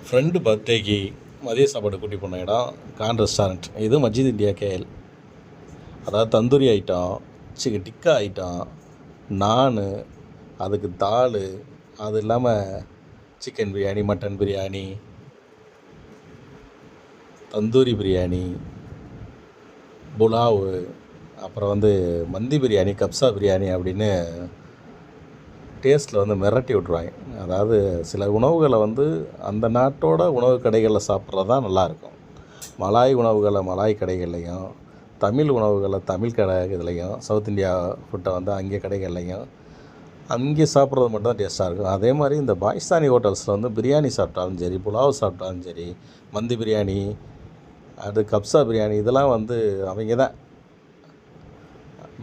Friend பர்த்டேக்கு மதிய சாப்பாடு கூட்டி போன இடம் கான் ரெஸ்டாரண்ட். இது மஸ்ஜித் இந்தியா கேஎல். அதாவது தந்தூரி ஐட்டம், டிக்கா ஐட்டம், நானு, அதுக்கு தால், அது இல்லாமல் சிக்கன் பிரியாணி, மட்டன் பிரியாணி, தந்தூரி பிரியாணி, புலாவு, அப்புறம் மந்தி பிரியாணி, கப்சா பிரியாணி அப்படின்னு டேஸ்ட்டில் மிரட்டி விட்ருவாங்க. அதாவது சில உணவுகளை அந்த நாட்டோட உணவு கடைகளில் சாப்பிட்றது தான் நல்லாயிருக்கும். மலாய் உணவுகளை மலாய் கடைகள்லையும், தமிழ் உணவுகளை தமிழ் கடை இதுலேயும், சவுத் இந்தியா ஃபுட்டை அங்கே கடைகள்லையும் அங்கே சாப்பிட்றது மட்டும் தான் டேஸ்ட்டாக இருக்கும். அதே மாதிரி இந்த பாகிஸ்தானி ஹோட்டல்ஸில் பிரியாணி சாப்பிட்டாலும் சரி, புலாவ் சாப்பிட்டாலும் சரி, மந்தி பிரியாணி, அது கப்சா பிரியாணி, இதெல்லாம் அவங்க தான்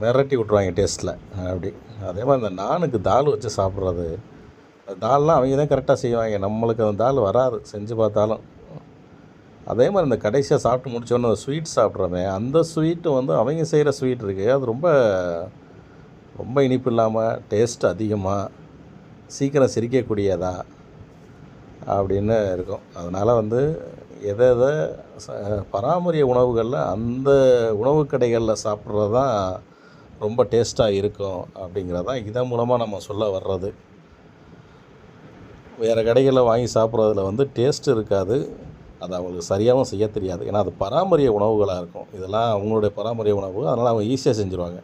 மிரட்டி விட்ருவாங்க டேஸ்ட்டில். அப்படி அதே மாதிரி இந்த நானுக்கு தால் வச்சு சாப்பிட்றது, தால்லாம் அவங்க தான் கரெக்டாக செய்வாங்க. நம்மளுக்கு அந்த தால் வராது செஞ்சு பார்த்தாலும். அதே மாதிரி இந்த கடைசியாக சாப்பிட்டு முடிச்சோடனே அந்த ஸ்வீட் சாப்பிட்றவன், அந்த ஸ்வீட்டு அவங்க செய்கிற ஸ்வீட் இருக்குது, அது ரொம்ப ரொம்ப இனிப்பு இல்லாமல் டேஸ்ட் அதிகமாக சீக்கிரம் சிரிக்கக்கூடியதா அப்படின்னு இருக்கும். அதனால் எதை எதை பாரம்பரிய உணவுகளில் அந்த உணவு கடைகளில் சாப்பிட்றது தான் ரொம்ப டேஸ்ட்டாக இருக்கும் அப்படிங்கிறது தான் இதன் மூலமாக நம்ம சொல்ல வர்றது. வேறு கடைகளில் வாங்கி சாப்பிட்றதுல டேஸ்ட் இருக்காது, அது அவங்களுக்கு சரியாகவும் செய்ய தெரியாது. ஏன்னா அது பாரம்பரிய உணவுகளாக இருக்கும். இதெல்லாம் அவங்களுடைய பாரம்பரிய உணவு, அதனால் அவங்க ஈஸியாக செஞ்சுருவாங்க.